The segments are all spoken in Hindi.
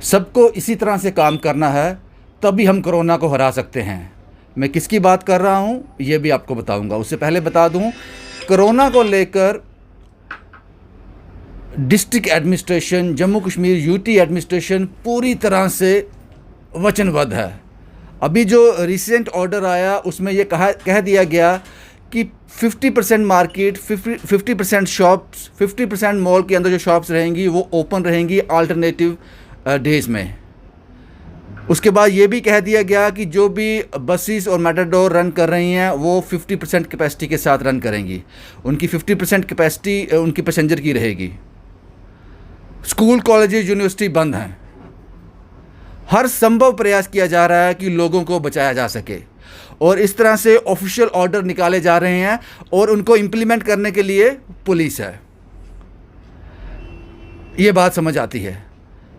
सबको इसी तरह से काम करना है, तभी हम कोरोना को हरा सकते हैं। मैं किसकी बात कर रहा हूँ ये भी आपको बताऊँगा। उससे पहले बता दूँ, कोरोना को लेकर district administration, Jammu Kashmir UT administration पूरी तरह से वचनबद्ध है। अभी जो रिसेंट ऑर्डर आया उसमें ये कह दिया गया कि 50% मार्केट, 50% शॉप्स, 50% मॉल के अंदर जो शॉप्स रहेंगी वो ओपन रहेंगी अल्टरनेटिव डेज़ में। उसके बाद ये भी कह दिया गया कि जो भी बसेस और मेटाडोर रन कर रही हैं वो 50% कैपेसिटी के साथ रन करेंगी। उनकी 50% कैपेसिटी उनकी पैसेंजर की रहेगी। स्कूल, कॉलेजेस, यूनिवर्सिटी बंद हैं। हर संभव प्रयास किया जा रहा है कि लोगों को बचाया जा सके, और इस तरह से ऑफिशियल ऑर्डर निकाले जा रहे हैं और उनको इम्प्लीमेंट करने के लिए पुलिस है। ये बात समझ आती है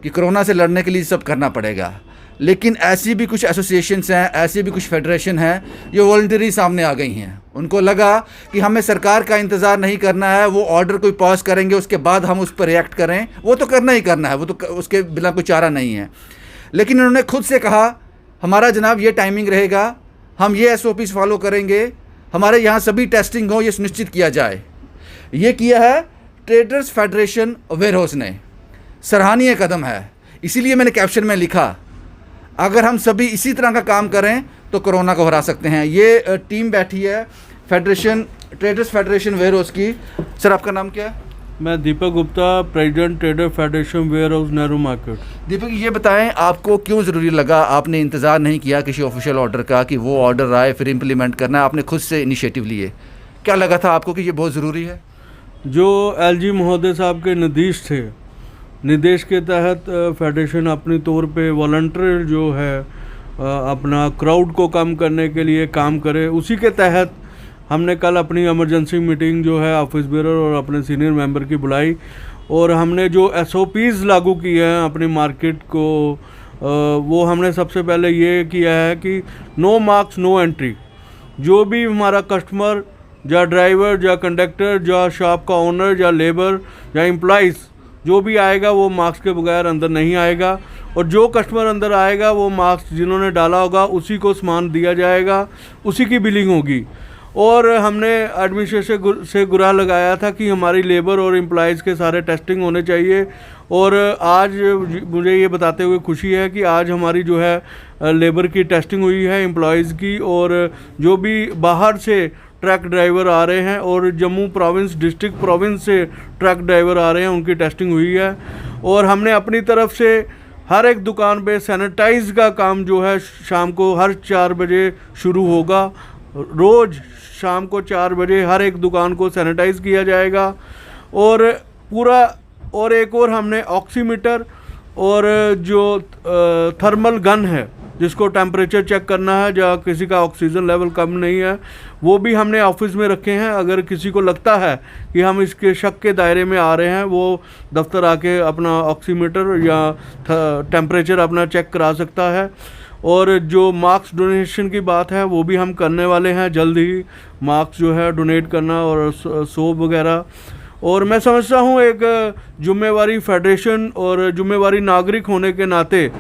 कि कोरोना से लड़ने के लिए सब करना पड़ेगा, लेकिन ऐसी भी कुछ एसोसिएशंस हैं, ऐसी भी कुछ फेडरेशन हैं जो वॉलंटरी सामने आ गई हैं। उनको लगा कि हमें सरकार का इंतज़ार नहीं करना है, वो ऑर्डर कोई पास करेंगे उसके बाद हम उस पर रिएक्ट करें, वो तो करना ही करना है, वो तो उसके बिना कोई चारा नहीं है। लेकिन उन्होंने खुद से कहा हमारा जनाब ये टाइमिंग रहेगा, हम ये SOPs फॉलो करेंगे, हमारे यहाँ सभी टेस्टिंग हो, ये सुनिश्चित किया जाए। ये किया है ट्रेडर्स फेडरेशन वेयर हाउस ने। सराहनीय कदम है। इसीलिए मैंने कैप्शन में लिखा, अगर हम सभी इसी तरह का काम करें तो कोरोना को हरा सकते हैं। ये टीम बैठी है ट्रेडर्स फेडरेशन वेयर हाउस की। सर आपका नाम क्या है? मैं Deepak Gupta, president trader federation warehouse Nehru market. Deepak, ये बताएं आपको क्यों ज़रूरी लगा, आपने इंतज़ार नहीं किया किसी ऑफिशियल ऑर्डर का कि वो ऑर्डर आए फिर इम्प्लीमेंट करना है, आपने खुद से इनिशिएटिव लिए? क्या लगा था आपको कि ये बहुत ज़रूरी है? जो LG महोदय साहब के निर्देश थे, निर्देश के तहत फेडरेशन अपनी तौर पे वॉलंटियर जो है अपना क्राउड को कम करने के लिए काम करे, उसी के तहत हमने कल अपनी इमरजेंसी मीटिंग जो है ऑफिस बेरर और अपने सीनियर मेंबर की बुलाई, और हमने जो SOPs लागू किए हैं अपनी मार्केट को, वो हमने सबसे पहले ये किया है कि नो मार्क्स नो एंट्री। जो भी हमारा कस्टमर, या ड्राइवर, या कंडक्टर, या शॉप का ओनर, या लेबर, या एम्प्लॉइज़, जो भी आएगा वो मार्क्स के बगैर अंदर नहीं आएगा, और जो कस्टमर अंदर आएगा वो मार्क्स जिन्होंने डाला होगा उसी को सामान दिया जाएगा, उसी की बिलिंग होगी। और हमने एडमिनिस्ट्रेशन से गुराह लगाया था कि हमारी लेबर और एम्प्लॉइज़ के सारे टेस्टिंग होने चाहिए, और आज मुझे ये बताते हुए खुशी है कि आज हमारी जो है लेबर की टेस्टिंग हुई है, एम्प्लॉइज़ की, और जो भी बाहर से ट्रक ड्राइवर आ रहे हैं और जम्मू प्रोविंस, डिस्ट्रिक्ट प्रोविंस से ट्रक ड्राइवर आ रहे हैं, उनकी टेस्टिंग हुई है। और हमने अपनी तरफ से हर एक दुकान पे सैनिटाइज का काम जो है शाम को हर 4 बजे शुरू होगा। रोज़ शाम को 4 बजे हर एक दुकान को सैनिटाइज किया जाएगा। और पूरा, और एक और हमने ऑक्सीमीटर और जो थर्मल गन है जिसको टेम्परेचर चेक करना है, या किसी का ऑक्सीजन लेवल कम नहीं है, वो भी हमने ऑफिस में रखे हैं। अगर किसी को लगता है कि हम इसके शक के दायरे में आ रहे हैं, वो दफ्तर आके अपना ऑक्सीमीटर या टेम्परेचर अपना चेक करा सकता है। और जो मास्क डोनेशन की बात है वो भी हम करने वाले हैं जल्द ही, मास्क जो है डोनेट करना और सोप वगैरह। और मैं समझता हूँ एक जुम्मेवारी फेडरेशन और जुम्मेवारी नागरिक होने के नाते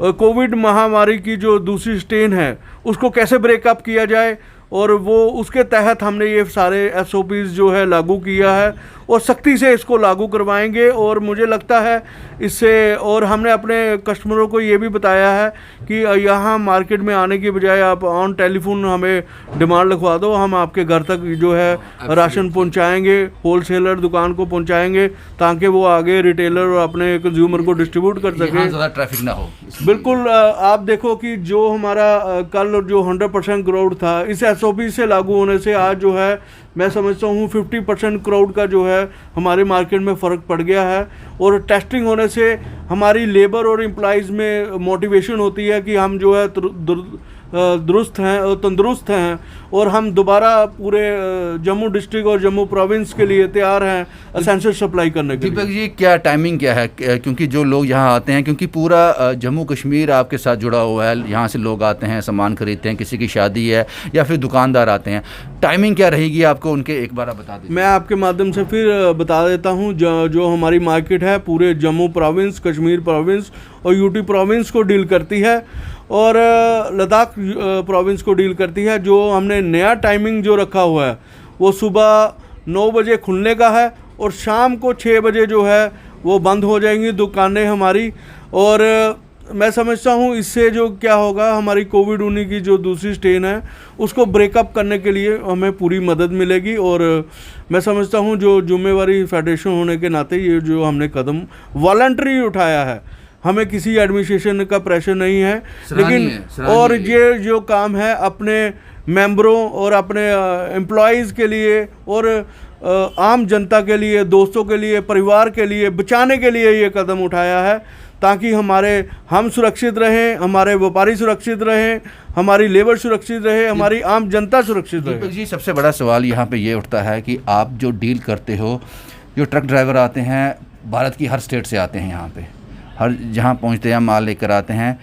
कोविड महामारी की जो दूसरी स्ट्रेन है उसको कैसे ब्रेकअप किया जाए, और वो उसके तहत हमने ये सारे SOPs जो है लागू किया है, और सख्ती से इसको लागू करवाएंगे। और मुझे लगता है इससे, और हमने अपने कस्टमरों को ये भी बताया है कि यहाँ मार्केट में आने की बजाय आप ऑन टेलीफोन हमें डिमांड लिखवा दो, हम आपके घर तक जो है राशन पहुँचाएँगे, होलसेलर दुकान को पहुँचाएँगे, ताकि वो आगे रिटेलर और अपने कंज्यूमर को डिस्ट्रीब्यूट कर सकें, ज़्यादा ट्रैफिक ना हो। बिल्कुल। आप देखो कि जो हमारा कल जो 100% क्राउड था, इस SOP से लागू होने से आज जो है मैं समझता हूँ 50% क्राउड का जो है हमारे मार्केट में फ़र्क पड़ गया है। और टेस्टिंग होने से हमारी लेबर और एम्प्लॉइज़ में मोटिवेशन होती है कि हम जो है दुरुस्त हैं और तंदुरुस्त हैं, और हम दोबारा पूरे जम्मू डिस्ट्रिक्ट और जम्मू प्रोविंस के लिए तैयार हैं एसेंशियल सप्लाई करने के दीपक लिए। जी, क्या टाइमिंग क्या है? क्योंकि जो लोग यहाँ आते हैं, क्योंकि पूरा जम्मू कश्मीर आपके साथ जुड़ा हुआ है, यहाँ से लोग आते हैं, सामान खरीदते हैं, किसी की शादी है या फिर दुकानदार आते हैं, टाइमिंग क्या रहेगी आपको उनके, एक बार आप बता दीजिए। मैं आपके माध्यम से फिर बता देता हूँ, जो हमारी मार्केट है पूरे जम्मू प्रोविंस, कश्मीर प्रोविंस और यूटी प्रोविंस को डील करती है, और लद्दाख प्रोविंस को डील करती है। जो हमने नया टाइमिंग जो रखा हुआ है वो सुबह 9 बजे खुलने का है, और शाम को 6 बजे जो है वो बंद हो जाएंगी दुकानें हमारी। और मैं समझता हूँ इससे जो क्या होगा, हमारी कोविड-19 की जो दूसरी स्ट्रेन है उसको ब्रेकअप करने के लिए हमें पूरी मदद मिलेगी। और मैं समझता हूँ जो जिम्मेवारी फेडरेशन होने के नाते ये जो हमने कदम वॉलंटरी उठाया है, हमें किसी एडमिनिस्ट्रेशन का प्रेशर नहीं है, लेकिन और ये जो काम है अपने मेंबरों और अपने एम्प्लॉयज़ के लिए और आम जनता के लिए, दोस्तों के लिए, परिवार के लिए बचाने के लिए ये कदम उठाया है, ताकि हम सुरक्षित रहें, हमारे व्यापारी सुरक्षित रहें, हमारी लेबर सुरक्षित रहे, हमारी आम जनता सुरक्षित रहे। दीपक जी, सबसे बड़ा सवाल यहाँ पे ये उठता है कि आप जो डील करते हो, जो ट्रक ड्राइवर आते हैं भारत की हर स्टेट से आते हैं, यहाँ पे हर जहाँ पहुँचते हैं माल लेकर आते हैं,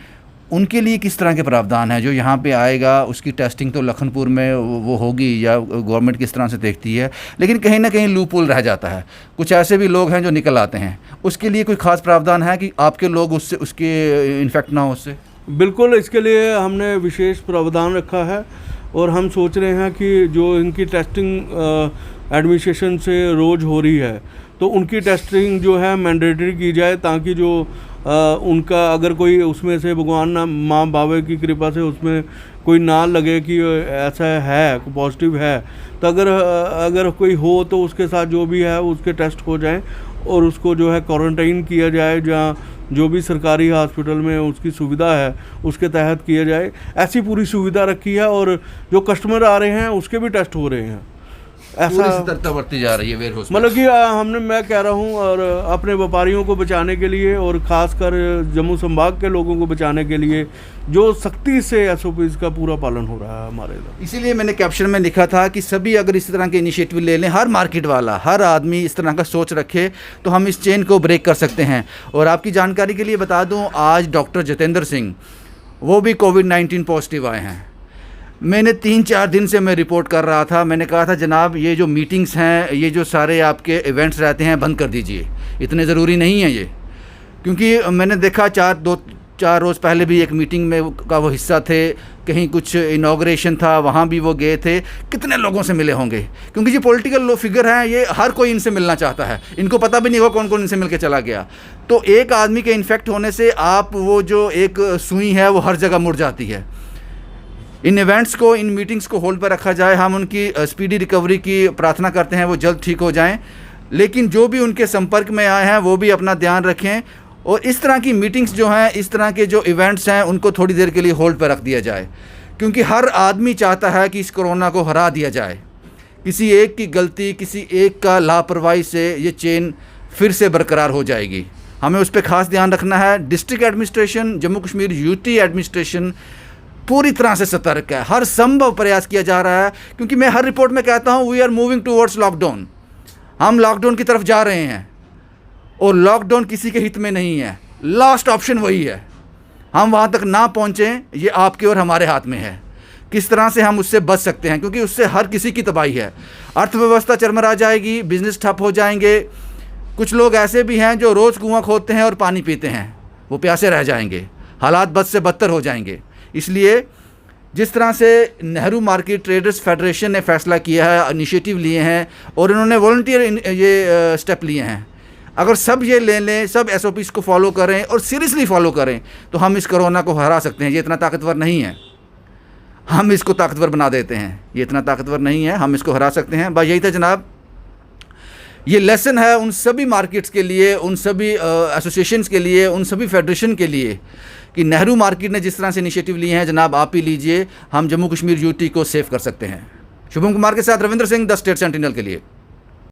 उनके लिए किस तरह के प्रावधान है? जो यहाँ पे आएगा उसकी टेस्टिंग तो लखनपुर में वो होगी, या गवर्नमेंट किस तरह से देखती है, लेकिन कहीं ना कहीं लूप होल रह जाता है, कुछ ऐसे भी लोग हैं जो निकल आते हैं, उसके लिए कोई ख़ास प्रावधान है कि आपके लोग उससे उसके इन्फेक्ट ना हो उससे? बिल्कुल, इसके लिए हमने विशेष प्रावधान रखा है, और हम सोच रहे हैं कि जो इनकी टेस्टिंग एडमिनिस्ट्रेशन से रोज़ हो रही है, तो उनकी टेस्टिंग जो है मैंडेटरी की जाए, ताकि जो उनका अगर कोई उसमें से भगवान ना माँ बाबे की कृपा से उसमें कोई ना लगे कि ऐसा है, पॉजिटिव है, तो अगर कोई हो तो उसके साथ जो भी है उसके टेस्ट हो जाएं, और उसको जो है क्वारंटाइन किया जाए, जहाँ जो भी सरकारी हॉस्पिटल में उसकी सुविधा है उसके तहत किया जाए। ऐसी पूरी सुविधा रखी है, और जो कस्टमर आ रहे हैं उसके भी टेस्ट हो रहे हैं। ऐसा सतर्कता बरती जा रही है वेयर हाउस में। मतलब कि मैं कह रहा हूँ, और अपने व्यापारियों को बचाने के लिए और ख़ासकर जम्मू संभाग के लोगों को बचाने के लिए जो सख्ती से SOPs का पूरा पालन हो रहा है हमारे इधर। इसीलिए मैंने कैप्शन में लिखा था कि सभी अगर इस तरह के इनिशिएटिव ले लें, हर मार्केट वाला, हर आदमी इस तरह का सोच रखे, तो हम इस चेन को ब्रेक कर सकते हैं। और आपकी जानकारी के लिए बता दूं, आज डॉक्टर जितेंद्र सिंह वो भी कोविड-19 पॉजिटिव आए हैं। मैंने 3-4 दिन से मैं रिपोर्ट कर रहा था, मैंने कहा था जनाब ये जो मीटिंग्स हैं, ये जो सारे आपके इवेंट्स रहते हैं बंद कर दीजिए, इतने ज़रूरी नहीं है ये। क्योंकि मैंने देखा 4 रोज़ पहले भी एक मीटिंग में का वो हिस्सा थे, कहीं कुछ इनॉग्रेशन था, वहाँ भी वो गए थे, कितने लोगों से मिले होंगे, क्योंकि ये पॉलिटिकल फिगर हैं, ये हर कोई इनसे मिलना चाहता है, इनको पता भी नहीं होगा कौन कौन इनसे मिल के चला गया। तो एक आदमी के इन्फेक्ट होने से आप वो जो एक सुई है वो हर जगह मुड़ जाती है। इन इवेंट्स को, इन मीटिंग्स को होल्ड पर रखा जाए, हम उनकी स्पीडी रिकवरी की प्रार्थना करते हैं, वो जल्द ठीक हो जाएं, लेकिन जो भी उनके संपर्क में आए हैं वो भी अपना ध्यान रखें, और इस तरह की मीटिंग्स जो हैं, इस तरह के जो इवेंट्स हैं, उनको थोड़ी देर के लिए होल्ड पर रख दिया जाए, क्योंकि हर आदमी चाहता है कि इस कोरोना को हरा दिया जाए। किसी एक की गलती, किसी एक का लापरवाही से ये चेन फिर से बरकरार हो जाएगी। हमें उस पर ख़ास ध्यान रखना है। District administration, Jammu Kashmir UT administration पूरी तरह से सतर्क है, हर संभव प्रयास किया जा रहा है, क्योंकि मैं हर रिपोर्ट में कहता हूँ we are moving towards lockdown, हम लॉकडाउन की तरफ जा रहे हैं, और लॉकडाउन किसी के हित में नहीं है, लास्ट ऑप्शन वही है। हम वहाँ तक ना पहुँचें, ये आपके और हमारे हाथ में है, किस तरह से हम उससे बच सकते हैं, क्योंकि उससे हर किसी की तबाही है। अर्थव्यवस्था चरमरा जाएगी, बिजनेस ठप हो जाएंगे, कुछ लोग ऐसे भी हैं जो रोज़ कुआं खोदते हैं और पानी पीते हैं, वो प्यासे रह जाएंगे, हालात बद से बदतर हो जाएंगे। इसलिए जिस तरह से नेहरू मार्केट ट्रेडर्स फेडरेशन ने फैसला किया है, इनिशिएटिव लिए हैं, और इन्होंने वॉलंटियर ये स्टेप लिए हैं, अगर सब ये ले लें, सब SOPs को फॉलो करें और सीरियसली फॉलो करें, तो हम इस कोरोना को हरा सकते हैं। ये इतना ताकतवर नहीं है, हम इसको ताकतवर बना देते हैं। ये इतना ताकतवर नहीं है, हम इसको हरा सकते हैं। बस यही था जनाब, ये लेसन है उन सभी मार्केट्स के लिए, उन सभी एसोसिएशंस के लिए, उन सभी फेडरेशन के लिए, कि नेहरू मार्केट ने जिस तरह से इनिशिएटिव लिए हैं, जनाब आप ही लीजिए, हम जम्मू कश्मीर यूटी को सेव कर सकते हैं। शुभम कुमार के साथ Ravindra Singh, the state sentinel के लिए।